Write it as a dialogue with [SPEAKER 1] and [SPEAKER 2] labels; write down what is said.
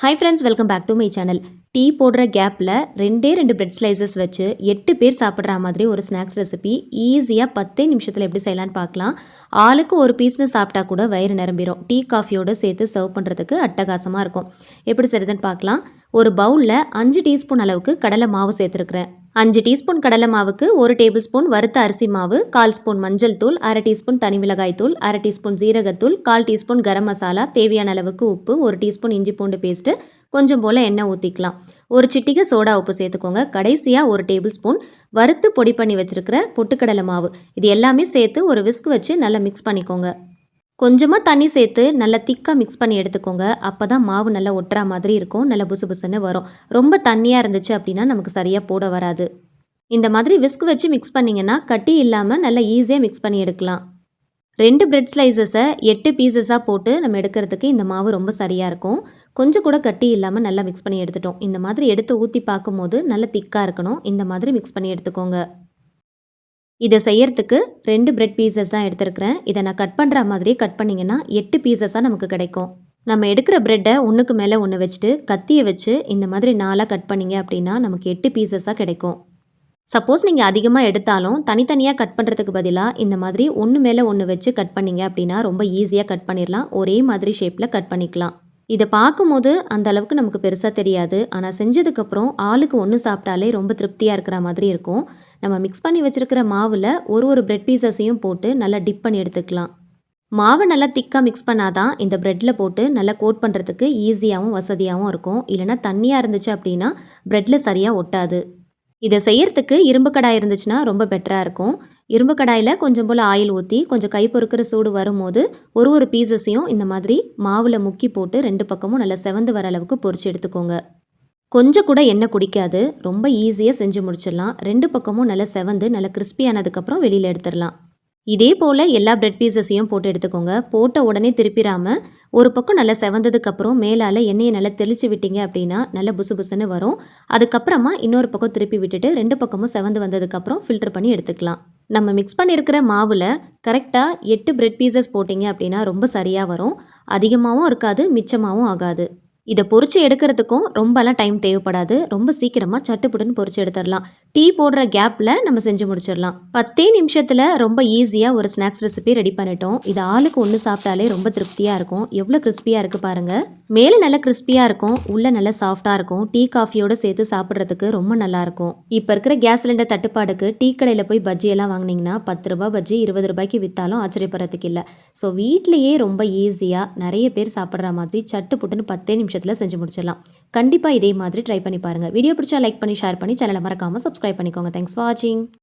[SPEAKER 1] Hi friends, welcome back to my channel. Tea போடுற கேப்பில் ரெண்டு பிரெட் ஸ்லைசஸ் வச்சு 8 பேர் சாப்பிட்ற மாதிரி ஒரு ஸ்நாக்ஸ் ரெசிபி ஈஸியாக 10 நிமிஷத்தில் எப்படி செய்யலான்னு பார்க்கலாம். ஆளுக்கு ஒரு பீஸ்னு சாப்பிட்டா கூட வயிறு நிரம்பிடும். டீ காஃபியோடு சேர்த்து சர்வ் பண்ணுறதுக்கு அட்டகாசமாக இருக்கும். எப்படி செய்யுதுன்னு பார்க்கலாம். ஒரு பவுலில் 5 டீஸ்பூன் அளவுக்கு கடலை மாவு சேர்த்துருக்குறேன். 5 டீஸ்பூன் கடலை மாவுக்கு 1 டேபிள் ஸ்பூன் வறுத்த அரிசி மாவு, 1/4 ஸ்பூன் மஞ்சள் தூள், 1/2 டீஸ்பூன் தனி மிளகாய் தூள், 1/2 டீஸ்பூன் ஜீரகத்தூள், 1/4 டீஸ்பூன் கரம் மசாலா, தேவையான அளவுக்கு உப்பு, 1 டீஸ்பூன் இஞ்சி பூண்டு பேஸ்ட்டு, கொஞ்சம் போல் எண்ணெய் ஊற்றிக்கலாம். ஒரு சிட்டிகை சோடா உப்பு சேர்த்துக்கோங்க. கடைசியாக 1 டேபிள் ஸ்பூன் வறுத்து பொடி பண்ணி வச்சுருக்கிற பொட்டுக்கடலை மாவு, இது எல்லாமே சேர்த்து ஒரு விஸ்க் வச்சு நல்லா மிக்ஸ் பண்ணிக்கோங்க. கொஞ்சமாக தண்ணி சேர்த்து நல்லா திக்காக மிக்ஸ் பண்ணி எடுத்துக்கோங்க. அப்போ தான் மாவு நல்லா ஒட்டுற மாதிரி இருக்கும், நல்லா புசு புசுன்னு வரும். ரொம்ப தண்ணியாக இருந்துச்சு அப்படின்னா நமக்கு சரியாக போட வராது. இந்த மாதிரி விஸ்க் வச்சு மிக்ஸ் பண்ணிங்கன்னா கட்டி இல்லாமல் நல்லா ஈஸியாக மிக்ஸ் பண்ணி எடுக்கலாம். 2 பிரெட் ஸ்லைசஸை 8 பீசஸாக போட்டு நம்ம எடுக்கிறதுக்கு இந்த மாவு ரொம்ப சரியாக இருக்கும். கொஞ்சம் கூட கட்டி இல்லாமல் நல்லா மிக்ஸ் பண்ணி எடுத்துட்டோம். இந்த மாதிரி எடுத்து ஊற்றி பார்க்கும்போது நல்லா திக்காக இருக்கணும். இந்த மாதிரி மிக்ஸ் பண்ணி எடுத்துக்கோங்க. இதை செய்யறதுக்கு 2 பிரெட் பீசஸ் தான் எடுத்துருக்கிறேன். இதை நான் கட் பண்ணுற மாதிரி கட் பண்ணிங்கன்னா 8 பீசஸாக நமக்கு கிடைக்கும். நம்ம எடுக்கிற பிரெட்டை ஒன்றுக்கு மேலே ஒன்று வச்சுட்டு கத்தியை வச்சு இந்த மாதிரி 4ஆக கட் பண்ணிங்க அப்படின்னா நமக்கு 8 பீசஸாக கிடைக்கும். சப்போஸ் நீங்கள் அதிகமாக எடுத்தாலும் தனித்தனியாக கட் பண்ணுறதுக்கு பதிலாக இந்த மாதிரி ஒன்று மேலே ஒன்று வச்சு கட் பண்ணிங்க அப்படின்னா ரொம்ப ஈஸியாக கட் பண்ணிடலாம். ஒரே மாதிரி ஷேப்பில் கட் பண்ணிக்கலாம். இதை பார்க்கும்போது அந்த அளவுக்கு நமக்கு பெருசாக தெரியாது. ஆனால் செஞ்சதுக்கப்புறம் ஆளுக்கு ஒன்று சாப்பிட்டாலே ரொம்ப திருப்தியாக இருக்கிற மாதிரி இருக்கும். நம்ம மிக்ஸ் பண்ணி வச்சுருக்கிற மாவில் ஒரு பிரெட் பீசஸையும் போட்டு நல்லா டிப் பண்ணி எடுத்துக்கலாம். மாவை நல்லா திக்காக மிக்ஸ் பண்ணாதான் இந்த ப்ரெட்டில் போட்டு நல்லா கோட் பண்ணுறதுக்கு ஈஸியாகவும் வசதியாகவும் இருக்கும். இல்லைனா தண்ணியாக இருந்துச்சு அப்படின்னா ப்ரெட்டில் சரியாக ஒட்டாது. இதை செய்யறதுக்கு இரும்பு கடாய் இருந்துச்சுன்னா ரொம்ப பெட்டராக இருக்கும். இரும்பு கடாயில் கொஞ்சம் போல் ஆயில் ஊற்றி கொஞ்சம் கை பொறுக்கிற சூடு வரும்போது ஒரு பீசஸையும் இந்த மாதிரி மாவில் முக்கி போட்டு 2 பக்கமும் நல்லா செவந்து வர அளவுக்கு பொரிச்சு எடுத்துக்கோங்க. கொஞ்சம் கூட எண்ணெய் குடிக்காது. ரொம்ப ஈஸியாக செஞ்சு முடிச்சிடலாம். 2 பக்கமும் நல்லா செவந்து நல்லா கிறிஸ்பியானதுக்கப்புறம் வெளியில் எடுத்துடலாம். இதே போல் எல்லா பிரெட் பீசஸையும் போட்டு எடுத்துக்கோங்க. போட்ட உடனே திருப்பிடாமல் ஒரு பக்கம் நல்லா செவந்ததுக்கப்புறம் மேலால் எண்ணெயை நல்லா தெளித்து விட்டீங்க அப்படின்னா நல்லா புசு புசுன்னு வரும். அதுக்கப்புறமா இன்னொரு பக்கம் திருப்பி விட்டுட்டு 2 பக்கமும் செவந்து வந்ததுக்கப்புறம் ஃபில்டர் பண்ணி எடுத்துக்கலாம். நம்ம மிக்ஸ் பண்ணியிருக்கிற மாவில் கரெக்டாக 8 பிரெட் பீசஸ் போட்டிங்க அப்படின்னா ரொம்ப சரியாக வரும். அதிகமாகவும் இருக்காது, மிச்சமாகவும் ஆகாது. இதை பொரிச்சு எடுக்கிறதுக்கும் ரொம்பலாம் டைம் தேவைப்படாது. ரொம்ப சீக்கிரமாக சட்டுப்புட்டுன்னு பொரிச்சு எடுத்துடலாம். டீ போடுற கேப்பில் நம்ம செஞ்சு முடிச்சிடலாம். 10 நிமிஷத்தில் ரொம்ப ஈஸியாக ஒரு ஸ்நாக்ஸ் ரெசிபி ரெடி பண்ணிட்டோம். இது ஆளுக்கு ஒன்று சாப்பிட்டாலே ரொம்ப திருப்தியாக இருக்கும். எவ்வளோ கிறிஸ்பியாக இருக்குது பாருங்கள். மேலே நல்லா கிறிஸ்பியாக இருக்கும், உள்ளே நல்லா சாஃப்டாக இருக்கும். டீ காஃபியோடு சேர்த்து சாப்பிட்றதுக்கு ரொம்ப நல்லாயிருக்கும். இப்போ இருக்கிற கேஸ் சிலிண்டர் தட்டுப்பாடுக்கு டீ கடையில் போய் பஜ்ஜியெல்லாம் வாங்கினீங்கன்னா 10 ரூபா பஜ்ஜி 20 ரூபாய்க்கு விற்றாலும் ஆச்சரியப்படுறதுக்கு இல்லை. ஸோ வீட்லேயே ரொம்ப ஈஸியாக நிறைய பேர் சாப்பிட்ற மாதிரி சட்டுப்புட்டுன்னு 10 நிமிஷத்தில் செஞ்சு முடிச்சிடலாம். கண்டிப்பாக இதே மாதிரி ட்ரை பண்ணி பாருங்கள். வீடியோ பிடிச்சா லைக் பண்ணி ஷேர் பண்ணி சேனலை மறக்காமல் சப்ஸ்கிரைப் பண்ணிக்கோங்க. தேங்க்ஸ் ஃபார் வாட்சிங்.